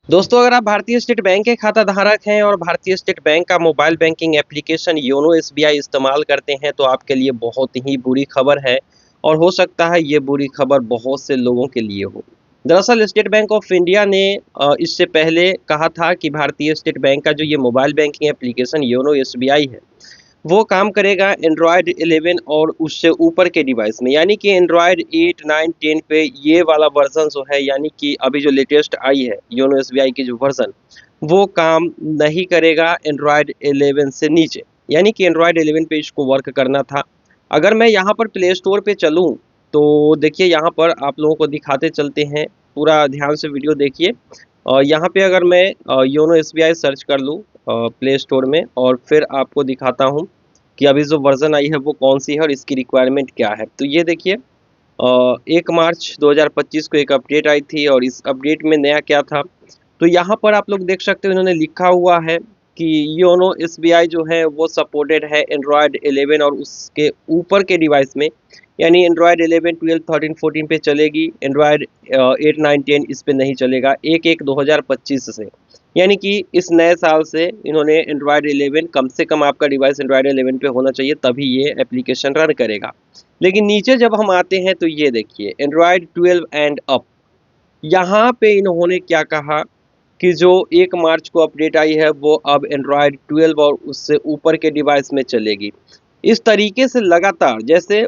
दोस्तों, अगर आप भारतीय स्टेट बैंक के खाता धारक हैं और भारतीय स्टेट बैंक का mobile banking application YONO SBI इस्तेमाल करते हैं तो आपके लिए बहुत ही बुरी खबर है। और हो सकता है ये बुरी खबर बहुत से लोगों के लिए हो। दरअसल स्टेट बैंक ऑफ इंडिया ने इससे पहले कहा था कि भारतीय स्टेट बैंक का जो ये mobile banking application YONO SBI है वो काम करेगा एंड्रॉयड 11 और उससे ऊपर के डिवाइस में, यानी कि एंड्रॉयड 8, 9, 10 पे ये वाला वर्जन जो है, यानी कि अभी जो लेटेस्ट आई है योनो एसबीआई की जो वर्जन, वो काम नहीं करेगा एंड्रॉयड 11 से नीचे। यानी कि एंड्रॉयड 11 पे इसको वर्क करना था। अगर मैं यहाँ पर प्ले स्टोर पे चलूँ तो देखिए, यहाँ पर आप लोगों को दिखाते चलते हैं, पूरा ध्यान से वीडियो देखिए। और यहाँ पे अगर मैं योनो एसबीआई सर्च कर लूँ प्ले स्टोर में, और फिर आपको दिखाता हूँ कि अभी जो वर्जन आई है वो कौन सी है और इसकी रिक्वायरमेंट क्या है। तो ये देखिए, 1 मार्च 2025 को एक अपडेट आई थी और इस अपडेट में नया क्या था। तो यहाँ पर आप लोग देख सकते हो, इन्होंने लिखा हुआ है कि योनो एसबीआई जो है वो सपोर्टेड है एंड्रॉयड 11 और उसके ऊपर के डिवाइस में, यानी एंड्रॉयड 11, 12, 13, 14 पे चलेगी। एंड्रॉयड 8, 9, 10 इस पे नहीं चलेगा 1/1/2025 से। यानी कि इस नए साल से इन्होंने एंड्रॉयड 11, कम से कम आपका डिवाइस एंड्रॉयड 11 पे होना चाहिए, तभी ये एप्लीकेशन रन करेगा। लेकिन नीचे जब हम आते हैं तो ये देखिए, एंड्रॉयड 12 एंड अप, यहाँ पे इन्होंने क्या कहा कि जो 1 मार्च को अपडेट आई है वो अब एंड्रॉयड 12 और उससे ऊपर के डिवाइस में चलेगी। इस तरीके से लगातार, जैसे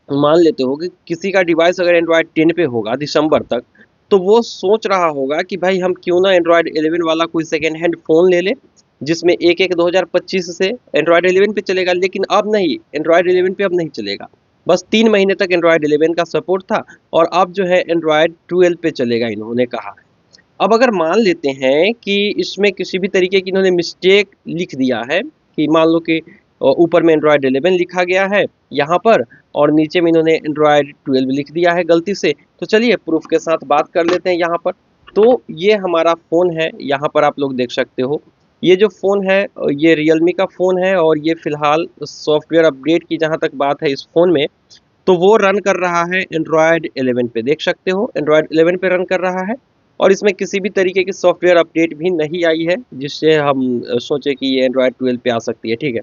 मान लेते हो कि किसी का डिवाइस अगर एंड्रॉयड 10 पे होगा दिसंबर तक, तो वो सोच रहा होगा कि भाई हम क्यों ना एंड्रॉयड 11 वाला कोई सेकेंड हैंड फ़ोन ले ले, जिसमें 1/1/2025 से एंड्रॉयड 11 पे चलेगा। लेकिन अब नहीं, एंड्रॉयड 11 पे अब नहीं चलेगा। बस 3 महीने तक एंड्रॉयड 11 का सपोर्ट था और अब जो है एंड्रॉयड 12 पे चलेगा, इन्होंने कहा है। अब अगर मान लेते हैं कि इसमें किसी भी तरीके की इन्होंने मिस्टेक लिख दिया है, कि मान लो कि ऊपर में एंड्रॉयड 11 लिखा गया है यहाँ पर, और नीचे में इन्होंने एंड्रॉयड 12 लिख दिया है गलती से, तो चलिए प्रूफ के साथ बात कर लेते हैं यहाँ पर। तो ये हमारा फ़ोन है, यहाँ पर आप लोग देख सकते हो। ये जो फ़ोन है ये रियलमी का फ़ोन है और ये फ़िलहाल सॉफ्टवेयर अपडेट की जहाँ तक बात है इस फ़ोन में, तो वो रन कर रहा है एंड्रॉयड 11 पे। देख सकते हो एंड्रॉयड 11 पे रन कर रहा है और इसमें किसी भी तरीके की सॉफ्टवेयर अपडेट भी नहीं आई है जिससे हम सोचे कि ये एंड्रॉयड 12 पे आ सकती है। ठीक है,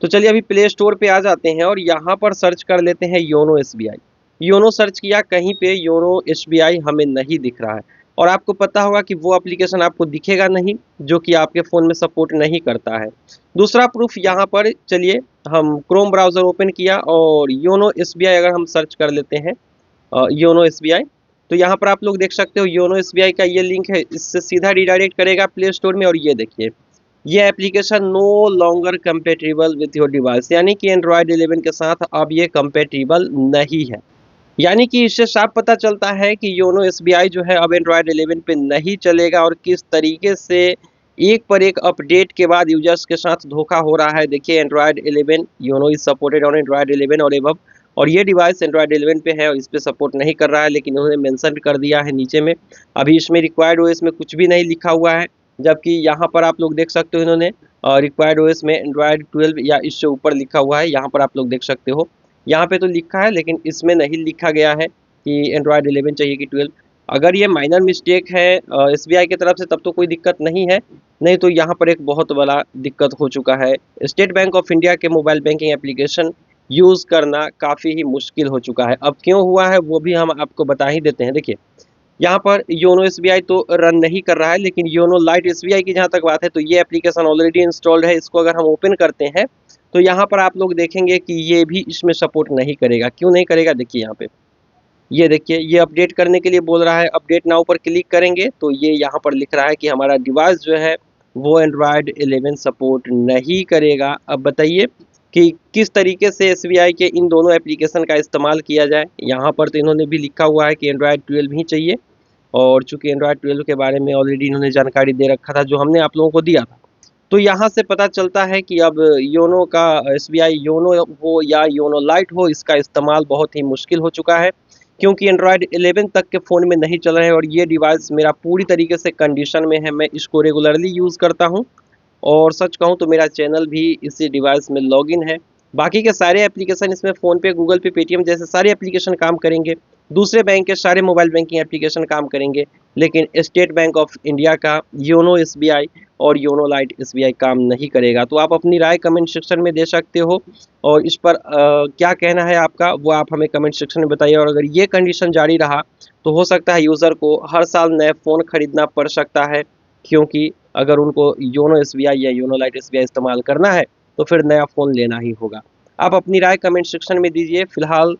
तो चलिए अभी प्ले स्टोर पे आ जाते हैं और यहाँ पर सर्च कर लेते हैं योनो एसबीआई। योनो सर्च किया, कहीं पे योनो एसबीआई हमें नहीं दिख रहा है। और आपको पता होगा कि वो एप्लीकेशन आपको दिखेगा नहीं जो कि आपके फ़ोन में सपोर्ट नहीं करता है। दूसरा प्रूफ यहाँ पर, चलिए हम क्रोम ब्राउज़र ओपन किया और योनो एसबीआई अगर हम सर्च कर लेते हैं योनो एसबीआई, तो यहाँ पर आप लोग देख सकते हो योनो एसबीआई का ये लिंक है, इससे सीधा रिडायरेक्ट करेगा प्ले स्टोर में। और ये देखिए, ये application no longer compatible with your device, यानी कि एंड्रॉयड 11 के साथ अब ये कंपेटेबल नहीं है। यानी कि इससे साफ पता चलता है कि योनो एसबीआई जो है अब एंड्रॉयड 11 पे नहीं चलेगा। और किस तरीके से एक पर एक अपडेट के बाद यूजर्स के साथ धोखा हो रहा है। देखिए, Android 11 YONO is supported on Android 11 और एबव, और ये डिवाइस एंड्रॉयड 11 पे है और इस पे सपोर्ट नहीं कर रहा है, लेकिन उन्होंने मेंशन कर दिया है नीचे में। अभी इसमें रिक्वायर्ड ओएस में कुछ भी नहीं लिखा हुआ है, जबकि यहाँ पर आप लोग देख सकते हो इन्होंने रिक्वायर्ड ओएस में एंड्रॉयड 12 या इससे ऊपर लिखा हुआ है। यहाँ पर आप लोग देख सकते हो, यहाँ पे तो लिखा है लेकिन इसमें नहीं लिखा गया है कि एंड्रॉयड 11 चाहिए कि 12। अगर ये माइनर मिस्टेक है एसबीआई की तरफ से तब तो कोई दिक्कत नहीं है, नहीं तो यहाँ पर एक बहुत बड़ा दिक्कत हो चुका है। स्टेट बैंक ऑफ इंडिया के मोबाइल बैंकिंग एप्लीकेशन यूज़ करना काफ़ी ही मुश्किल हो चुका है। अब क्यों हुआ है वो भी हम आपको बता ही देते हैं। देखिए, यहाँ पर योनो एसबीआई तो रन नहीं कर रहा है, लेकिन योनो लाइट एसबीआई की जहाँ तक बात है तो ये एप्लीकेशन ऑलरेडी इंस्टॉल्ड है। इसको अगर हम ओपन करते हैं तो यहाँ पर आप लोग देखेंगे कि ये भी इसमें सपोर्ट नहीं करेगा। क्यों नहीं करेगा, देखिए यहाँ पे, ये देखिए, ये अपडेट करने के लिए बोल रहा है। अपडेट नाउ पर क्लिक करेंगे तो ये यहाँ पर लिख रहा है कि हमारा डिवाइस जो है वो एंड्रॉयड 11 सपोर्ट नहीं करेगा। अब बताइए कि किस तरीके से एसबीआई के इन दोनों एप्लीकेशन का इस्तेमाल किया जाए। यहाँ पर तो इन्होंने भी लिखा हुआ है कि एंड्रॉयड 12 ही चाहिए, और चूंकि एंड्रॉयड 12 के बारे में ऑलरेडी इन्होंने जानकारी दे रखा था जो हमने आप लोगों को दिया था। तो यहाँ से पता चलता है कि अब योनो का, एसबीआई योनो हो या योनो लाइट हो, इसका इस्तेमाल बहुत ही मुश्किल हो चुका है, क्योंकि एंड्रॉयड 11 तक के फ़ोन में नहीं चल रहे हैं। और ये डिवाइस मेरा पूरी तरीके से कंडीशन में है, मैं इसको रेगुलरली यूज़ करता हूँ और सच कहूँ तो मेरा चैनल भी इसी डिवाइस में लॉगिन है। बाकी के सारे एप्लीकेशन इसमें फ़ोन पे, गूगल पे, पेटीएम जैसे सारे एप्लीकेशन काम करेंगे। दूसरे बैंक के सारे मोबाइल बैंकिंग एप्लीकेशन काम करेंगे, लेकिन स्टेट बैंक ऑफ इंडिया का योनो एसबीआई और योनो लाइट एसबीआई काम नहीं करेगा। तो आप अपनी राय कमेंट सेक्शन में दे सकते हो, और इस पर क्या कहना है आपका वो आप हमें कमेंट सेक्शन में बताइए। और अगर ये कंडीशन जारी रहा तो हो सकता है यूज़र को हर साल नए फ़ोन खरीदना पड़ सकता है, क्योंकि अगर उनको योनो एसबीआई या योनो लाइट एसबीआई इस्तेमाल करना है तो फिर नया फ़ोन लेना ही होगा। आप अपनी राय कमेंट सेक्शन में दीजिए। फिलहाल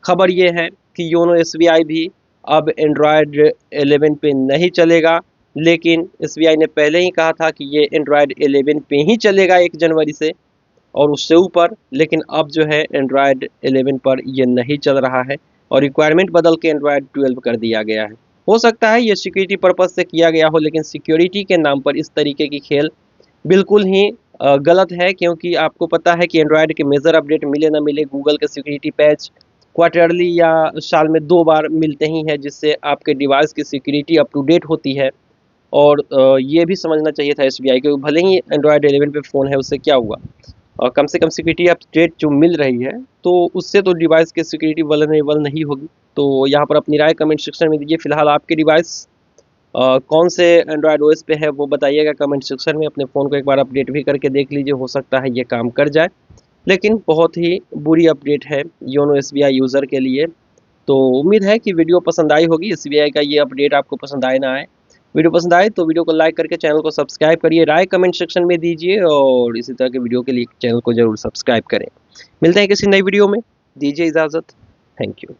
खबर ये है कि योनो एसबीआई भी अब एंड्रॉयड 11 पे नहीं चलेगा, लेकिन एसबीआई ने पहले ही कहा था कि ये एंड्रॉयड 11 पे ही चलेगा 1 जनवरी से और उससे ऊपर, लेकिन अब जो है एंड्रॉयड 11 पर ये नहीं चल रहा है और रिक्वायरमेंट बदल के एंड्रॉयड 12 कर दिया गया है। हो सकता है ये सिक्योरिटी पर्पज़ से किया गया हो, लेकिन सिक्योरिटी के नाम पर इस तरीके की खेल बिल्कुल ही गलत है, क्योंकि आपको पता है कि एंड्रॉयड के मेजर अपडेट मिले ना मिले, गूगल के सिक्योरिटी पैच क्वार्टरली या साल में 2 बार मिलते ही हैं, जिससे आपके डिवाइस की सिक्योरिटी अप टू डेट होती है। और ये भी समझना चाहिए था एसबीआई को, भले ही एंड्रॉयड 11 पे फ़ोन है उससे क्या हुआ, कम से कम सिक्योरिटी अपडेट जो मिल रही है तो उससे तो डिवाइस की सिक्योरिटी वल्नरेबल नहीं होगी। तो यहाँ पर अपनी राय कमेंट सेक्शन में दीजिए। फिलहाल आपके डिवाइस कौन से एंड्रॉयड ओएस पे है वो बताइएगा कमेंट सेक्शन में। अपने फ़ोन को एक बार अपडेट भी करके देख लीजिए, हो सकता है ये काम कर जाए, लेकिन बहुत ही बुरी अपडेट है योनो एसबीआई यूज़र के लिए। तो उम्मीद है कि वीडियो पसंद आई होगी, एसबीआई का ये अपडेट आपको पसंद आए ना आए। वीडियो पसंद आए तो वीडियो को लाइक करके चैनल को सब्सक्राइब करिए, राय कमेंट सेक्शन में दीजिए और इसी तरह के वीडियो के लिए चैनल को ज़रूर सब्सक्राइब करें। मिलते हैं किसी नई वीडियो में, दीजिए इजाज़त। Thank you.